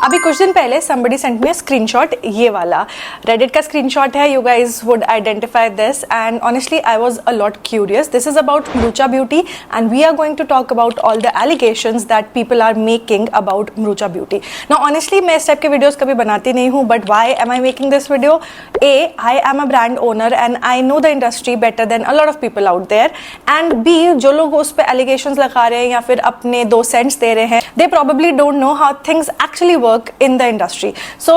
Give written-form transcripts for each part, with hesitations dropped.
अभी कुछ दिन पहले somebody sent me a screenshot, ये वाला Reddit का screenshot है. You guys would identify this, and honestly I was a lot curious. This is about Mrucha Beauty and we are going to talk about all the allegations that people are making about Mrucha Beauty. Now honestly मैं इस type के videos कभी बनाती नहीं हूँ, but why am I making this video? A, I am a brand owner and I know the industry better than a lot of people out there, and B, जो लोग उस पे allegations लगा रहे हैं या फिर अपने 2 cents दे रहे हैं, they probably don't know how things actually work in the industry. So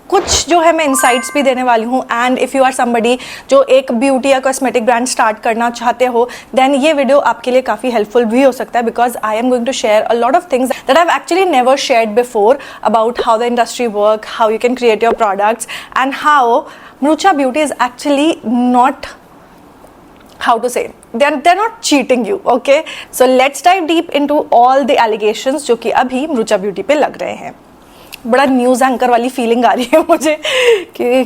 कुछ जो है मैं इनसाइट्स भी देने वाली हूँ, and if you are somebody जो एक ब्यूटी या कॉस्मेटिक ब्रांड स्टार्ट करना चाहते हो, देन ये वीडियो आपके लिए काफ़ी हेल्पफुल भी हो सकता है, because I am going to share a lot of things that I have actually never shared before about how the industry work, how you can create your products, and how Mrucha Beauty is actually not, how to say, they're not cheating you. Okay, so let's dive deep into all the allegations जो कि अभी Mrucha Beauty पे लग रहे हैं. बड़ा news anchor वाली feeling आ रही है मुझे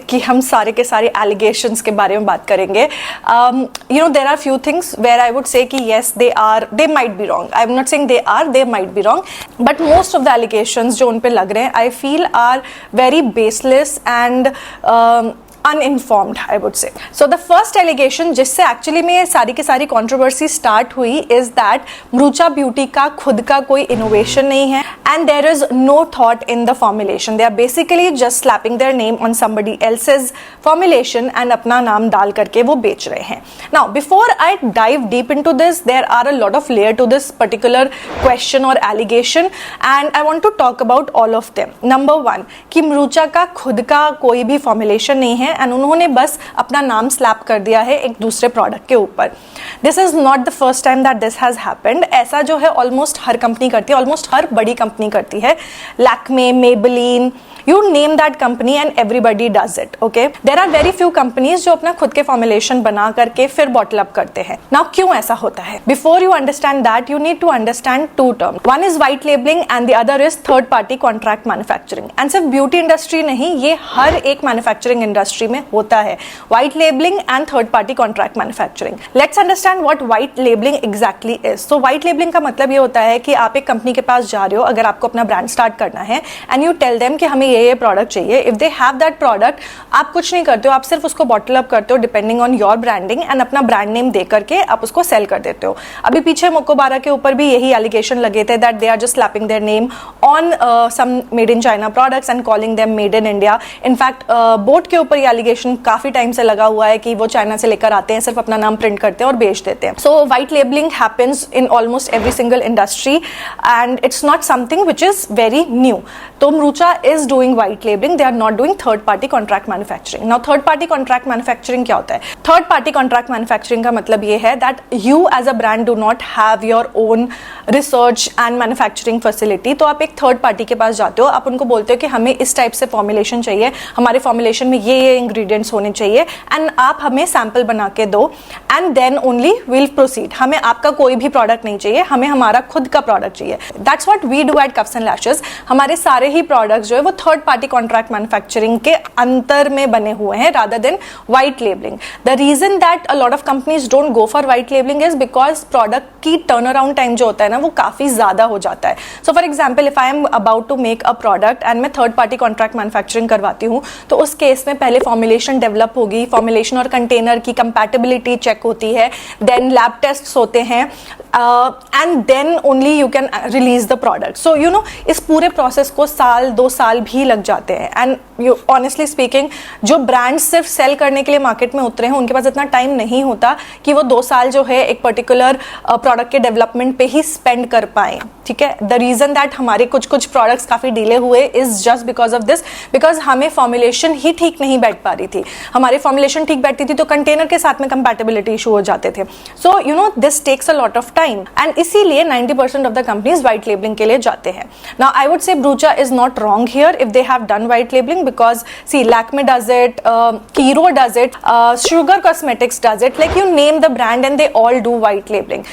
कि हम सारे के सारे एलिगेशंस के बारे में बात करेंगे. You know there are few things where I would say कि yes they might be wrong. I am not saying they might be wrong, but most of the allegations जो उन पे लग रहे हैं I feel are very baseless and uninformed, I would say. So the first allegation जिससे actually में ये सारी की सारी कंट्रोवर्सी स्टार्ट हुई इज दैट Mrucha Beauty का खुद का कोई इनोवेशन नहीं है, and there is no thought in the formulation. They are basically just slapping their name on somebody else's formulation and अपना नाम डाल करके वो बेच रहे हैं. Now before I dive deep into this, there are a lot of layer to this particular question और allegation, and I want to talk about all of them. Number 1 कि Mrucha का खुद का कोई भी फॉर्मुलेशन नहीं है एंड उन्होंने बस अपना नाम स्लैप कर दिया है एक दूसरे प्रोडक्ट के ऊपर. This is not the first time that this has happened. ऐसा जो है ऑलमोस्ट हर कंपनी करती है, ऑलमोस्ट हर बड़ी कंपनी करती है. Lakme, Maybelline, you name that company and everybody does it. Okay, there are very few companies जो अपना खुद के फॉर्मुलेशन बना करके फिर बॉटल अप करते हैं. Now क्यों ऐसा होता है? Before you understand that, you need to understand 2 terms. One is white labeling and the other is third party contract manufacturing. And सिर्फ ब्यूटी इंडस्ट्री नहीं, ये हर एक मैन्युफैक्चरिंग इंडस्ट्री में होता है. White labeling and third party contract manufacturing. Let's understand what white labeling exactly is. So white labeling का मतलब ये होता है कि आप एक कंपनी के पास जा रहे हो, अगर आपको अपना ब्रांड स्टार्ट करना है, and you tell them कि हमें ये प्रोडक्ट चाहिए. If they have that product, आप कुछ नहीं करते हो, आप सिर्फ उसको बॉटल अप करते हो depending on your branding, and अपना ब्रांड नेम दे करके आप उसको सेल कर देते हो. अभी पीछे मोकोबारा के ऊपर भी यही एलिगेशन लगे थे that they are just slapping their name on some made in China products and calling them made in India. In fact Boat के ऊपर ये एलिगेशन काफी टाइम से लगा हुआ है कि वो चाइना से लेकर आते हैं, सिर्फ अपना नाम प्रिंट करते हैं और बेच देते हैं. So white labeling happens in almost every single industry and it's not something which is very new. तो Mrucha is doing white labeling, they are not doing third party contract manufacturing. Now third party contract manufacturing क्या होता है? Third party contract manufacturing का मतलब ये है that you as a brand do not have your own research and manufacturing facility. तो आप एक थर्ड पार्टी के पास जाते हो, आप उनको बोलते हो कि हमें इस टाइप से फॉर्मुलेशन चाहिए, हमारे फॉर्मुलेशन में ये इंग्रेडिएंट्स होने चाहिए, एंड आप हमें सैंपल बना के दो, and then only will proceed. हमें आपका कोई भी प्रोडक्ट नहीं चाहिए, हमें हमारा खुद का प्रोडक्ट चाहिए. That's what we do at Cuffs and Lashes. हमारे सारे ही प्रोडक्ट्स जो है वो थर्ड पार्टी कॉन्ट्रैक्ट मैन्युफैक्चरिंग के अंतर में बने हुए हैं rather than white labelling. The reason that a lot of companies don't go for white labelling is because product की टर्न अराउंड टाइम जो होता है ना वो काफी ज्यादा हो जाता है. So for example if I am about to make a product and मैं थर्ड पार्टी कॉन्ट्रैक्ट मैन्युफैक्चरिंग करवाती हूँ, तो उस केस में पहले फॉर्मुलेशन डेवलप होगी, फॉर्मुलेशन और कंटेनर की कंपैटिबिलिटी चेक होती है, देन लैब टेस्ट होते हैं, and then only you can release the product. So you know इस पूरे प्रोसेस को 1-2 साल भी लग जाते हैं. एंड यू ऑनेस्टली स्पीकिंग, जो ब्रांड्स सिर्फ सेल करने के लिए मार्केट में उतरे हैं उनके पास इतना टाइम नहीं होता कि वो 2 साल जो है एक पर्टिकुलर प्रोडक्ट के डेवलपमेंट पे ही स्पेंड कर पाए. ठीक है, द रीजन दैट हमारे कुछ प्रोडक्ट्स काफी डिले हुए is just because of this, because हमें फॉर्मुलेशन ही ठीक नहीं बैठ पा रही थी. हमारी फॉर्मुलेशन ठीक बैठती थी तो कंटेनर के साथ में कंपैटिबिलिटी इशू हो जाते थे. So you know this takes a lot of time, and इसीलिए 90% of the companies white labelling के लिए जाते हैं. Now I would say Mrucha is not wrong here if they have done white labeling, because see Lakme does it, Hero does it, Sugar Cosmetics does it, like you name the brand and they all do white labeling.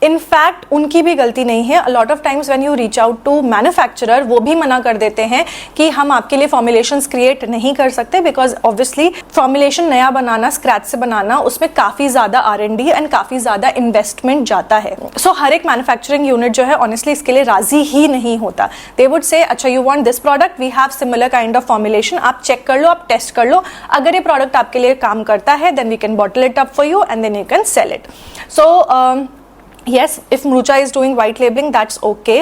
In fact उनकी भी गलती नहीं है. A lot of times when you reach out to manufacturer, वो भी मना कर देते हैं कि हम आपके लिए formulations create नहीं कर सकते सकते, बिकॉज ऑब्वियसली फॉर्मुलेशन नया बनाना, स्क्रैच से बनाना, उसमें काफी ज्यादा R&D एंड काफी ज्यादा इन्वेस्टमेंट जाता है. सो हर एक मैन्युफैक्चरिंग यूनिट जो है ऑनेस्टली इसके लिए राजी ही नहीं होता. दे वुड से अच्छा you want this product, we have similar kind of formulation, आप चेक कर लो, आप टेस्ट कर लो, अगर ये प्रोडक्ट आपके लिए काम करता है then we can bottle it up for you and then you can sell it. So yes, if Mucha is doing white labeling, that's okay.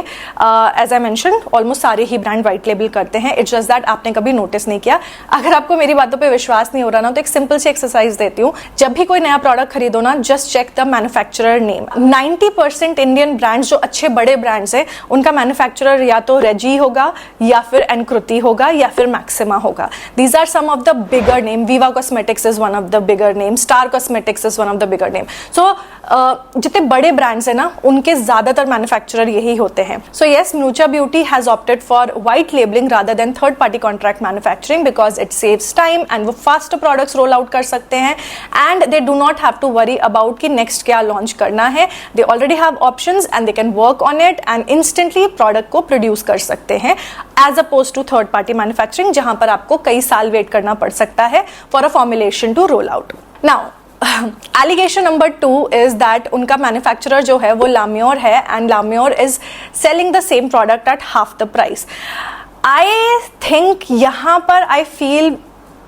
As I mentioned, almost सारे ही ब्रांड white label करते हैं. It's just that आपने कभी notice नहीं किया. अगर आपको मेरी बातों पे विश्वास नहीं हो रहा ना, तो एक सिंपल सी एक्सरसाइज देती हूँ. जब भी कोई नया प्रोडक्ट खरीदो ना, just check the manufacturer name. 90% Indian brands जो अच्छे बड़े ब्रांड्स हैं, उनका मैन्युफैक्चरर या तो रेजी होगा, या फिर एनकृति होगा, या फिर मैक्सिमा होगा. These are some of the bigger name. Viva Cosmetics is one of the bigger name. Star Cosmetics is one of the bigger name. So जितने बड़े ब्रांड्स है ना, उनके ज्यादातर मैन्युफैक्चरर यही होते हैं. So yes, Mucha Beauty has opted for white labeling rather than third party contract manufacturing because it saves time and वो faster products roll out कर सकते हैं and they do not have to worry about कि next क्या launch करना है. They already have options and they can work on it and instantly product को produce कर सकते हैं as opposed to third party manufacturing जहां पर आपको कई साल wait करना पड़ सकता है for a formulation to roll out. Now allegation number 2 is that उनका मैन्युफैक्चरर जो है वो लाम्योर है एंड लाम्योर is selling the same product at half the price. I think यहाँ पर I feel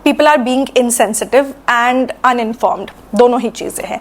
people are being insensitive and uninformed. दोनों ही चीजें हैं.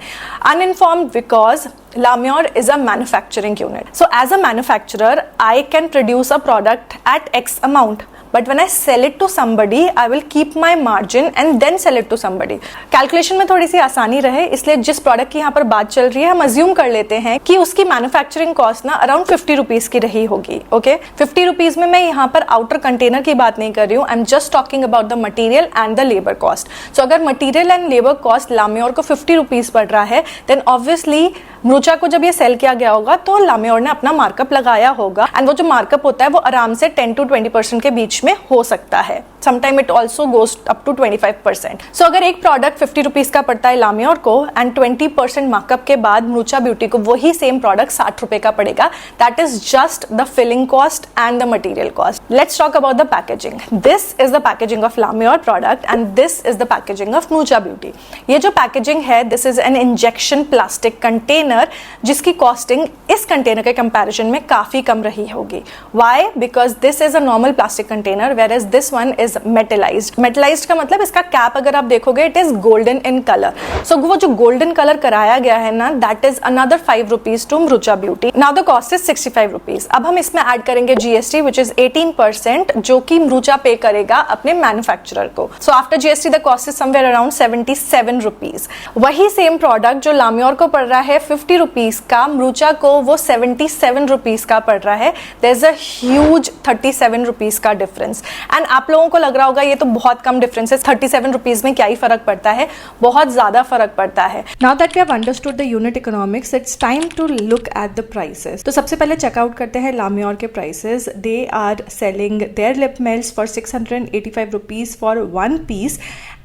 Uninformed because Lamior is a manufacturing unit. So as a manufacturer, I can produce a product at X amount. But when I sell it to somebody, I will keep my margin and then sell it to somebody. Calculation में थोड़ी सी आसानी रहे, इसलिए जिस product की यहाँ पर बात चल रही है, हम अज्यूम कर लेते हैं कि उसकी मैन्युफैक्चरिंग कॉस्ट ना अराउंड 50 रुपीज की रही होगी. ओके, 50 रुपीज में मैं यहाँ पर आउटर कंटेनर की बात नहीं कर रही हूँ. I am just talking about the material and the labour cost. So अगर मटीरियल एंड लेबर कॉस्ट लाम्योर को 50 रुपीज पड़ रहा है, देन ऑब्वियसली Mucha को जब ये सेल किया गया होगा तो लाम्योर ने अपना मार्कअप लगाया होगा एंड वो जो मार्कअप होता है वो आराम से 10 to 20% के बीच में हो सकता है. Sometime it also goes up to 25%. सो अगर एक प्रोडक्ट 50 रुपीज का पड़ता है लाम्योर को एंड 20% मार्कअप के बाद Mucha ब्यूटी को वही सेम प्रोडक्ट 60 रुपए का पड़ेगा. That is just the filling cost and the material cost. Let's talk about the packaging. This is the packaging of लाम्योर product and this is the packaging of Mucha beauty. ये जो packaging है, this is an injection plastic container जिसकी costing इस container के comparison में काफी कम रही होगी. Why? Because this is a normal plastic container whereas this one is metallised. Metallised का मतलब इसका कैप अगर आप देखोगे it is golden in colour. So वो जो गोल्डन कलर कराया गया है ना, that is another 5 rupees to Mucha beauty. Now the cost is 65 rupees. अब हम इसमें ऐड करेंगे GST विच इज 18% जो कि Mucha पे करेगा अपने मैन्युफैक्चरर को. So after GST the cost is somewhere around 77 rupees. वही सेम प्रोडक्ट जो लाम्योर को पड़ रहा है 50 रुपीज का, Mucha को वो 77 रुपीज का पड़ रहा है. There is a huge 37 rupees का डिफरेंस. एंड आप लोगों को लग रहा होगा ये तो बहुत कम डिफरेंस है, 37 रुपीज में क्या ही फर्क पड़ता है. बहुत ज्यादा फर्क पड़ता है. Now that we have understood the unit economics, it's time to look at the prices. तो सबसे पहले चेकआउट करते हैं लाम्योर के prices. They are selling their lip melts for 685 rupees for 1 piece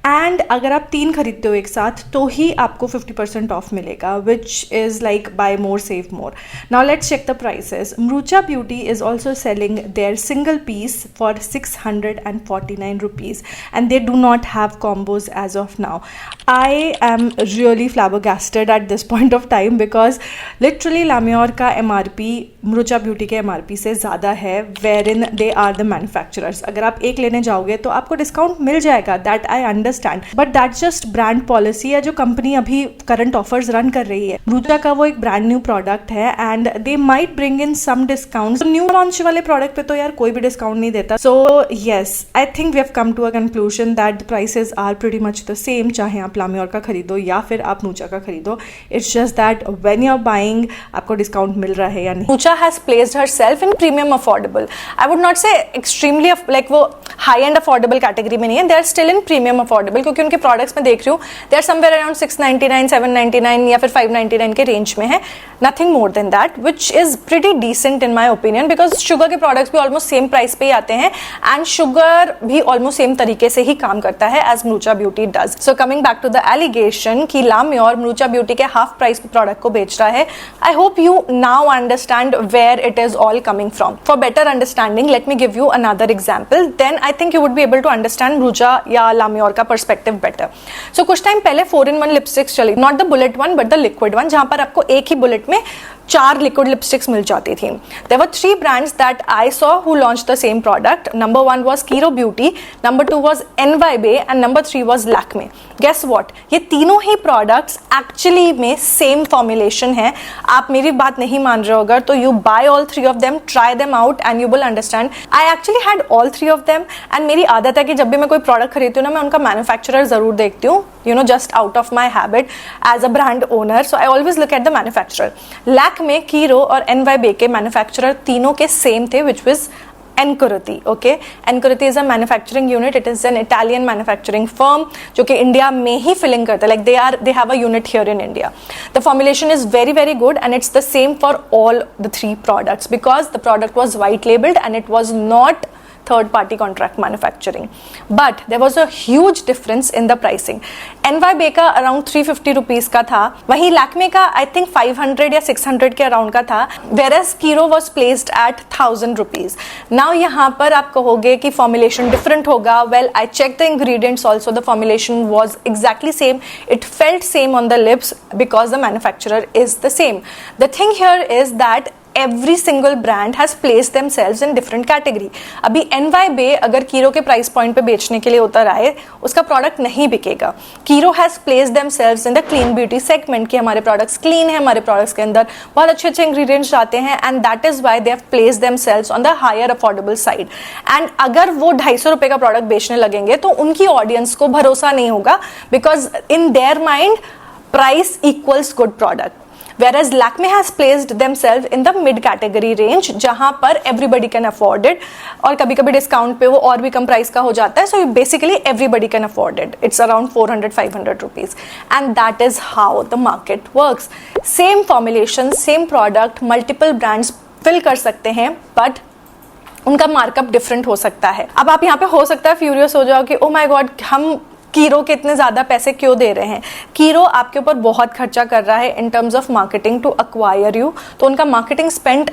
and अगर आप 3 खरीदते हो एक साथ तो ही आपको 50% ऑफ मिलेगा, which is like buy more save more. Now let's check the prices. Mucha beauty is also selling their single piece for 649 rupees and they do not have combos as of now. I am really flabbergasted at this point of time because literally लाम्योर का MRP Mucha beauty के MRP से ज़्यादा है, wherein they are the manufacturers. अगर आप एक लेने जाओगे तो आपको डिस्काउंट मिल जाएगा, that I understand, but that just brand policy है जो कंपनी अभी करंट ऑफर्स रन कर रही है. Mucha का वो एक ब्रांड न्यू प्रोडक्ट है and they might bring in some discount. New launch वाले प्रोडक्ट पे तो यार कोई भी डिस्काउंट नहीं देता. So yes, I think we have come to a conclusion that the prices are pretty much the same, चाहे आप लाम्योर का खरीदो या फिर आप Mucha का खरीदो. It's just that when you are buying आपको डिस्काउंट मिल रहा है या नहीं. Mucha has placed herself in premium affordable. I would not say extremely like वो high end affordable category में नहीं है. They are still in premium affordable क्योंकि उनके products में देख रही हूँ they are somewhere around 699, 799 या फिर 599 के range में है. Nothing more than that, which is pretty decent in my opinion because sugar के products भी almost same price पे ही आते हैं and sugar भी almost same तरीके से ही काम करता है as Mucha Beauty does. So coming back to the allegation कि लाम्योर Mucha Beauty के half price पे product को बेच रहा है, I hope you now understand where it is all coming from. For better understanding, let me give you another example. Then I think you would be able to understand Murucha या Lamior का perspective better. So कुछ time पहले 4-in-1 lipsticks चली, not the bullet one but the liquid one, जहाँ पर आपको एक ही bullet में 4 liquid lipsticks मिल जाती थी. There were 3 brands that I saw who launched the same product. Number 1 was Kiro Beauty, number 2 was NYBE and number 3 was Lakme. Guess what? ये तीनों ही products actually में same formulation है. आप मेरी बात नहीं मान रहे हो अगर तो you buy all 3 of them, try them out and you will understand. I actually had all 3 of them and मेरी आदत है कि जब भी मैं कोई product खरीदती हूँ ना, मैं उनका manufacturer ज़रूर देखती हूँ, you know, just out of my habit as a brand owner. So I always look at the manufacturer. Lakme, Kiro और NYBE के manufacturer तीनों के same थे, which was Encurotti. Okay, Encurotti is a manufacturing unit. It is an Italian manufacturing firm जो कि India में ही filling करता है. Like they have a unit here in India. The formulation is very very good and it's the same for all the 3 products because the product was white labeled and it was not third party contract manufacturing. But there was a huge difference in the pricing. NYBE का around 350 rupees का था, वहीं Lakme का I think 500 या 600 के around का था, whereas Kiro was placed at 1000 rupees. Now यहाँ पर आप कहोगे कि formulation different होगा. Well, I checked the ingredients also. The formulation was exactly same. It felt same on the lips because the manufacturer is the same. The thing here is that every single brand has placed themselves in different category. अभी NYBE अगर कीरो के price point पे बेचने के लिए उतर आए, उसका प्रोडक्ट नहीं बिकेगा. Kiro has placed themselves in the clean beauty segment कि हमारे प्रोडक्ट्स क्लीन है, हमारे प्रोडक्ट्स के अंदर बहुत अच्छे अच्छे इंग्रेडिएंट्स जाते हैं and that is why they have placed themselves on the higher affordable side. And अगर वो 250 रुपए का प्रोडक्ट बेचने लगेंगे तो उनकी ऑडियंस को भरोसा नहीं होगा because in their mind price equals good product. Whereas Lakme has placed themselves in the mid category range जहाँ पर everybody can afford it और कभी कभी डिस्काउंट पे वो और भी कम प्राइस का हो जाता है. So basically everybody can afford it. It's around 400-500 rupees and that is how the market works. Same formulation, same product, multiple brands fill कर सकते हैं but उनका मार्कअप डिफरेंट हो सकता है. अब आप यहाँ पे हो सकता है फ्यूरियस हो जाओ कि ओ माय गॉड हम कीरो के इतने ज्यादा पैसे क्यों दे रहे हैं. कीरो आपके ऊपर बहुत खर्चा कर रहा है in terms of marketing to acquire you, तो उनका मार्केटिंग स्पेंड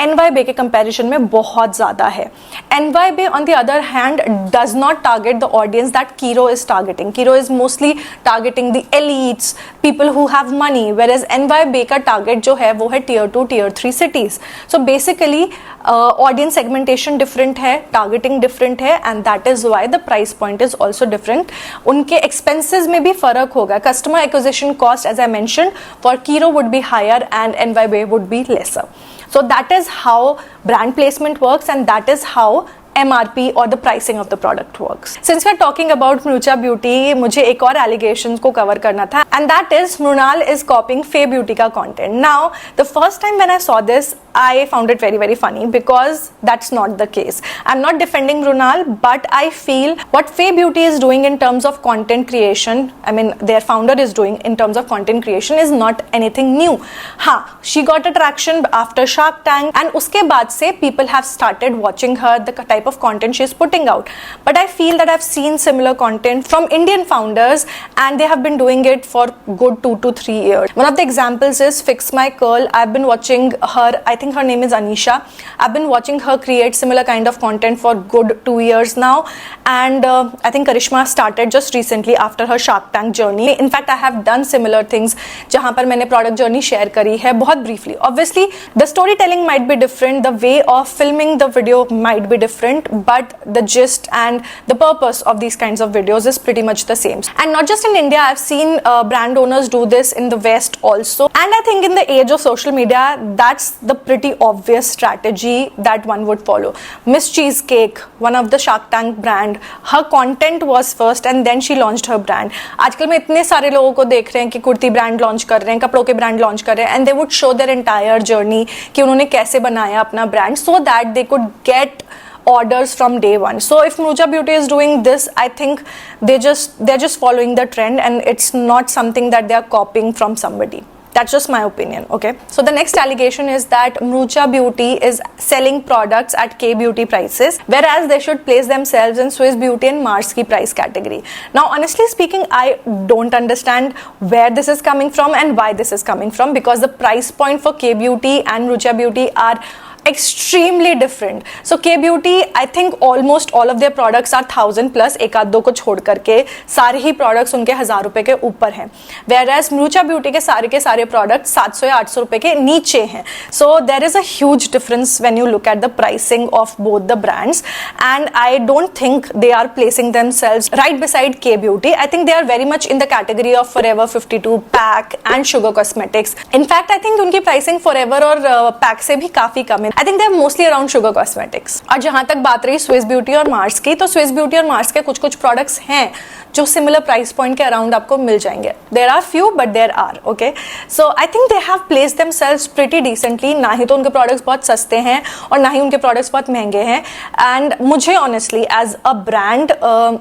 NYBE के कंपैरिजन में बहुत ज्यादा है. NYBE on the other hand does not target the audience that Kiro is targeting. Kiro is mostly targeting the elites, people who have money, whereas NYBE का target जो है वो है tier 2, tier 3 cities. So basically audience segmentation different है, targeting different है and that is why the price point is also different. उनके expenses में भी फर्क होगा. Customer acquisition cost as I mentioned for Kiro would be higher and NYBE would be lesser. So that is how brand placement works and that is how MRP or the pricing of the product works. Since we are talking about Murucha Beauty, मुझे एक और allegations को cover करना था and that is Mrunal is copying Faye Beauty का content. Now the first time when I saw this I found it very very funny because that's not the case. I'm not defending Mrunal but I feel what Faye Beauty is doing in terms of content creation, I mean their founder is doing in terms of content creation is not anything new. हाँ, she got attraction after Shark Tank and उसके बाद से people have started watching her, the type of content she is putting out. But I feel that I've seen similar content from Indian founders and they have been doing it for good 2 to 3 years. One of the examples is Fix My Curl. I've been watching her, I think her name is Anisha. I've been watching her create similar kind of content for good 2 years now and I think Karishma started just recently after her Shark Tank journey. In fact I have done similar things जहाँ पर मैंने product journey share करी है बहुत briefly. Obviously the storytelling might be different, the way of filming the video might be different but the gist and the purpose of these kinds of videos is pretty much the same. And not just in India, I've seen brand owners do this in the West also. And I think in the age of social media, that's the pretty obvious strategy that one would follow. Miss Cheesecake, one of the Shark Tank brand, her content was first and then she launched her brand. आजकल में इतने सारे लोगों को देख रहे हैं कि कुर्ती ब्रांड लॉन्च कर रहे हैं, कपड़ों के ब्रांड लॉन्च कर रहे हैं and they would show their entire journey कि उन्होंने कैसे बनाया अपना brand so that they could get orders from day one. So if Murucha Beauty is doing this, I think they're just following the trend and it's not something that they are copying from somebody. That's just my opinion, okay? So the next allegation is that Murucha Beauty is selling products at K-beauty prices, whereas they should place themselves in Swiss Beauty and Mars की price category. Now, honestly speaking, I don't understand where this is coming from and why this is coming from because the price point for K-beauty and Murucha Beauty are extremely different. So K Beauty, I think almost all of their products are 1000+, एक आध दो को छोड़ करके सारे ही products उनके 1000 रुपए के ऊपर हैं, whereas Mucha Beauty के सारे products 700 या 800 रुपए के नीचे हैं. So there is a huge difference when you look at the pricing of both the brands, and I don't think they are placing themselves right beside K Beauty. I think they are very much in the category of Forever 52, PAC and Sugar Cosmetics. In fact, I think उनकी pricing Forever और PAC से भी काफी कम है. I think they are mostly around Sugar Cosmetics. और जहां तक बात रही Swiss Beauty और Mars की, तो Swiss Beauty और Mars के कुछ products हैं जो similar price point के around आपको मिल जाएंगे. There are few, but there are, okay. So I think they have placed themselves pretty decently. ना ही तो उनके products बहुत सस्ते हैं और ना ही उनके products बहुत महंगे हैं. And मुझे honestly as a brand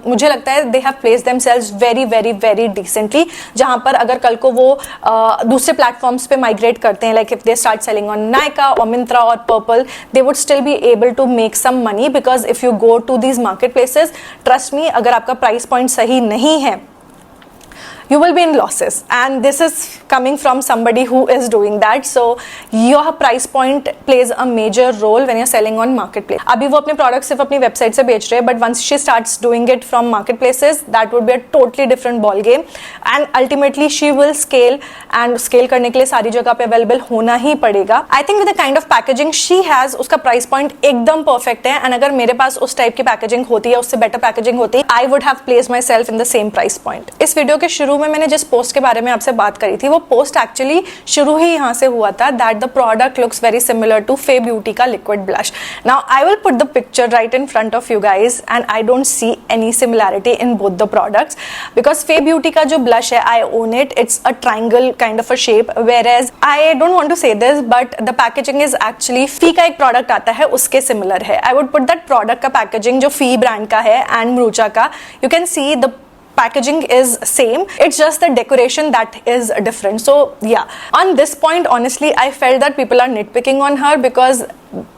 मुझे लगता है they have placed themselves very very very decently. जहां पर अगर कल को वो दूसरे platforms पे migrate करते हैं, like if they start selling on Nykaa or Myntra or Purple, they would still be able to make some money, because if you go to these marketplaces, trust me, अगर आपका price point सही नहीं है, you will be in losses, and this is coming from somebody who is doing that. So your price point plays a major role when you're selling on marketplace. अभी वो अपने products सिर्फ अपनी website से बेच रहे हैं, but once she starts doing it from marketplaces, that would be a totally different ball game, and ultimately she will scale, and scale करने के लिए सारी जगह पे available होना ही पड़ेगा. I think with the kind of packaging she has, उसका price point एकदम perfect है, and अगर मेरे पास उस type की packaging होती है, उससे better packaging होती, I would have placed myself in the same price point. इस वीडियो के शुरू में मैंने जिस पोस्ट के बारे में आपसे बात करी थी, वो पोस्ट एक्चुअली शुरू ही यहाँ से हुआ था, that the product looks very similar to Fae Beauty का liquid blush. Now I will put the picture right in front of you guys, and I don't see any similarity in both the products, because Fae Beauty का जो blush है, I own it, it's a triangle kind of a shape, whereas I don't want to say this, but the packaging is actually Fae का एक product आता है उसके similar है. I would put that product का packaging जो फी brand का है एंड म्रूचा का, you can see the packaging is same, it's just the decoration that is different. So yeah, on this point honestly I felt that people are nitpicking on her, because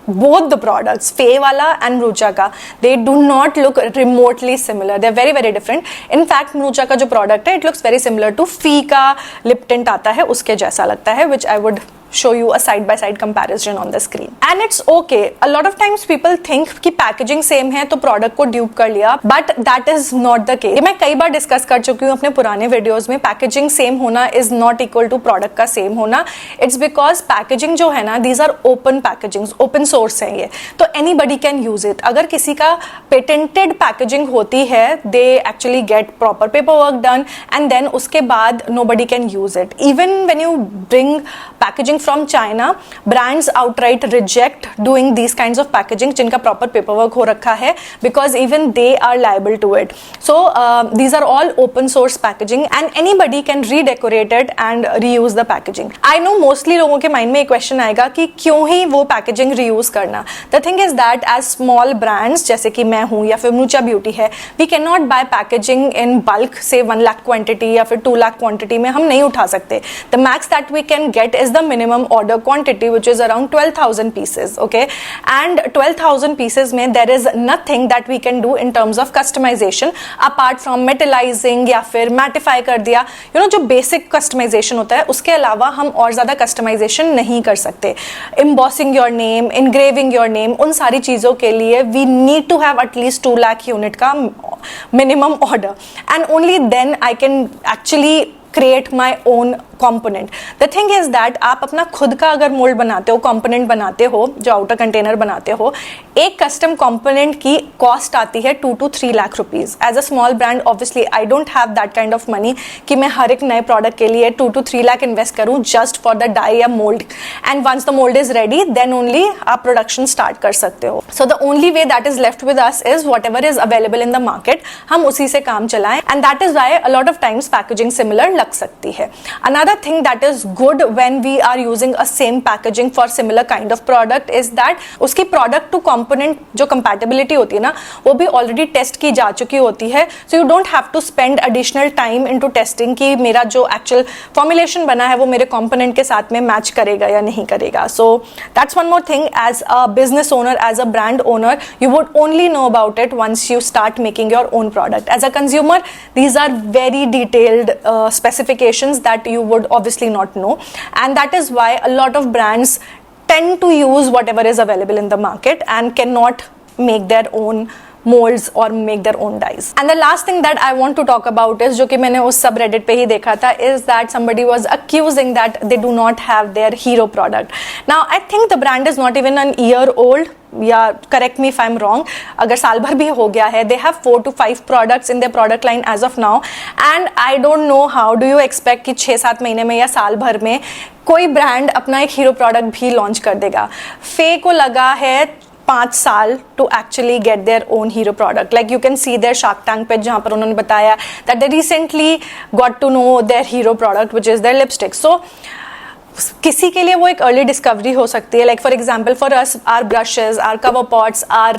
both the products, Faye wala and Mrucha ka, they do not look remotely similar. They're very very different. In fact Mrucha ka jo product hai, it looks very similar to Fee ka lip tint aata hai, uske jaisa lagta hai, which I would show you a side by side comparison on the screen. And it's okay, a lot of times people think कि packaging same है तो product को dupe कर लिया, but that is not the case. मैं कई बार discuss कर चुकी हूँ अपने पुराने videos में, packaging same होना is not equal to product का same होना. It's because packaging जो है ना, these are open packagings, open source है ये, तो anybody can use it. अगर किसी का patented packaging होती है, they actually get proper paperwork done, and then उसके बाद nobody can use it. Even when you bring packaging from China, brands outright reject doing these kinds of packaging जिनका proper paperwork हो रखा है, because even they are liable to it. So these are all open source packaging, and anybody can redecorate it and reuse the packaging. I know mostly लोगों के mind में एक question आएगा कि क्यों ही वो packaging reuse करना. The thing is that as small brands जैसे कि मैं हूँ या फिर Mucha Beauty है, we cannot buy packaging in bulk, say 1 lakh quantity या फिर 2 lakh quantity में हम नहीं उठा सकते. The max that we can get is the minimum order quantity, which is around 12,000 pieces, okay, and 12,000 pieces में there is nothing that we can do in terms of customization apart from metallizing या फिर mattify कर दिया, you know, जो basic customization होता है, उसके अलावा हम और ज़्यादा customization नहीं कर सकते. Embossing your name, engraving your name, उन सारी चीज़ों के लिए we need to have at least 2 lakh unit का minimum order, and only then I can actually create my own component. The thing is that आप अपना खुद का अगर मोल्ड बनाते हो, कंपोनेंट बनाते हो, जो आउटर कंटेनर बनाते हो, एक कस्टम कंपोनेंट की कॉस्ट आती है 2 to 3 lakh rupees. As a small brand obviously I don't have that kind of money कि मैं हर एक नए प्रोडक्ट के लिए 2 to 3 लाख इन्वेस्ट करूं जस्ट फॉर द डाई या mold. And once the mold is ready, then only आप प्रोडक्शन स्टार्ट कर सकते हो. So the only way that is left with us is whatever is available in the market, हम उसी से काम चलाएं, and that is why a lot of times packaging similar लग सकती है. Another thing that is good when we are using a same packaging for similar kind of product is that उसकी product to component जो compatibility होती है ना, वो भी already test की जा चुकी होती है. So you don't have to spend additional time into testing कि मेरा जो actual formulation बना है वो मेरे component के साथ में match करेगा या नहीं करेगा. So that's one more thing. As a business owner, as a brand owner, you would only know about it once you start making your own product. As a consumer, these are very detailed specifications that you would obviously not know, and that is why a lot of brands tend to use whatever is available in the market and cannot make their own molds or make their own dyes. And the last thing that I want to talk about is, जो कि मैंने उस subreddit पे ही देखा था, is that somebody was accusing that they do not have their hero product. Now I think the brand is not even an year old. या correct me if I'm wrong, अगर साल भर भी हो गया है, they have 4 to 5 products in their product line as of now, and I don't know how do you expect कि 6-7 महीने में या साल भर में कोई ब्रांड अपना एक हीरो प्रोडक्ट भी लॉन्च कर देगा. फे को लगा है 5 साल to actually get their own hero product. Like you can see their Shark Tank पे जहाँ पर उन्होंने बताया that they recently got to know their hero product which is their lipstick. So किसी के लिए वो एक अर्ली डिस्कवरी हो सकती है. Like for example for us, our brushes, our cover pots, our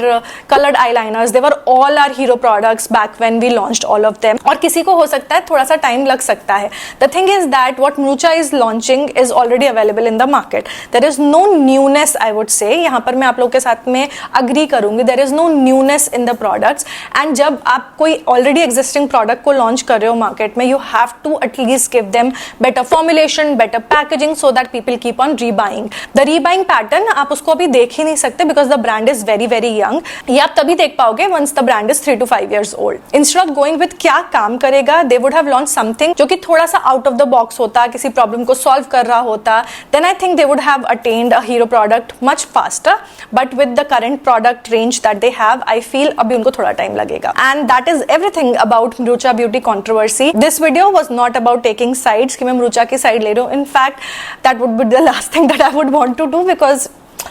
coloured eyeliners, they were all our hero products back when we launched all of them. और किसी को हो सकता है थोड़ा सा टाइम लग सकता है. The thing is that what म्यूचा is launching is already available in the market. There is no newness, I would say. यहाँ पर मैं आप लोग के साथ में अग्री करूंगी, there is no newness in the products. And जब आप कोई ऑलरेडी एग्जिस्टिंग प्रोडक्ट को लॉन्च कर रहे हो मार्केट में, you have to at least give them better formulation, better packaging, so that people keep on rebuying. The rebuying pattern आप उसको अभी देख ही नहीं सकते because the brand is very very young. ये आप तभी देख पाओगे once the brand is 3 to 5 years old. Instead of going with क्या काम करेगा, they would have launched something जो कि थोड़ा सा out of the box होता, किसी प्रॉब्लम को सॉल्व कर रहा होता, then I think they would have attained a hero product much faster. But with the current product range that they have, I feel अभी उनको थोड़ा टाइम लगेगा. And that is everything about Mucha Beauty controversy. This video was not about taking sides कि मैं Mucha की side ले रहा हूँ. In fact, that would be the last thing that I would want to do because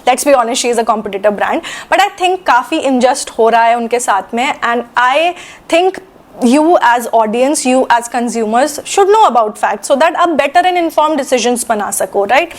let's be honest, she is a competitor brand. But I think काफी injust हो रहा है उनके साथ में, and I think you as audience, you as consumers should know about facts so that आप better and informed decisions बना सको, right?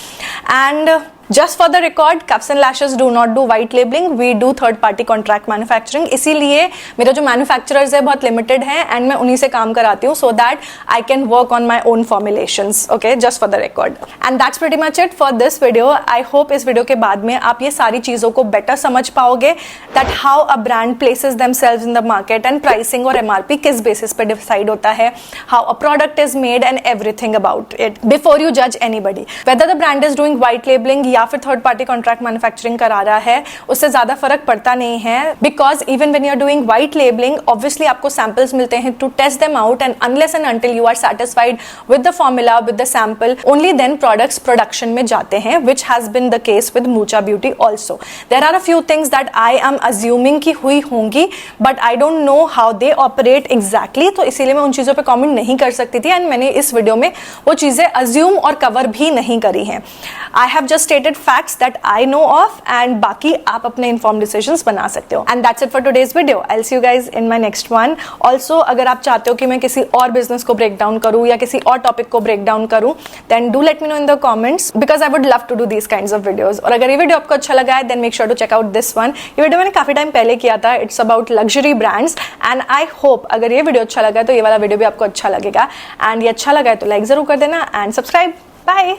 And just for the record, Cups and Lashes do not do white labeling. We do third party contract manufacturing. इसीलिए मेरा जो manufacturers है बहुत limited है and मैं उन्हीं से काम कराती हूँ so that I can work on my own formulations. Okay, just for the record. And that's pretty much it for this video. I hope इस video के बाद में आप ये सारी चीज़ों को better समझ पाओगे that how a brand places themselves in the market and pricing और MRP किस basis पे decide होता है, how a product is made and everything about it before you judge anybody. Whether the brand is doing white labeling या फिर third party contract manufacturing करा रहा है, उससे ज्यादा फर्क पड़ता नहीं है because even when you are doing white labeling, obviously आपको सैंपल्स मिलते हैं to test them out, and unless and until you are satisfied with the formula, with the sample, only then products production में जाते हैं, which has been the case with मूचा beauty also. There are a few things that I am assuming की हुई होंगी, but I don't know how they operate exactly, तो इसीलिए मैं उन चीजों पर कॉमेंट नहीं कर सकती थी एंड मैंने इस वीडियो में वो चीजें अज्यूम और कवर भी नहीं करी हैं. I have just stated facts that I know of and बाकी आप अपने informed decisions बना सकते हो. And that's it for today's video. I'll see you guys in my next one. Also अगर आप चाहते हो कि मैं किसी और business को break down करूँ या किसी और topic को break down करूँ, then do let me know in the comments because I would love to do these kinds of videos. और अगर ये वीडियो आपको अच्छा लगा है then make sure to check out this one. ये वीडियो मैंने काफी टाइम पहले किया था. It's about luxury brands and I hope अगर ये वीडियो अच्छा लगा है तो ये वाला वीडियो भी आपको अच्छा लगेगा, and ये अच्छा लगा है तो like जरूर कर देना and subscribe. Bye.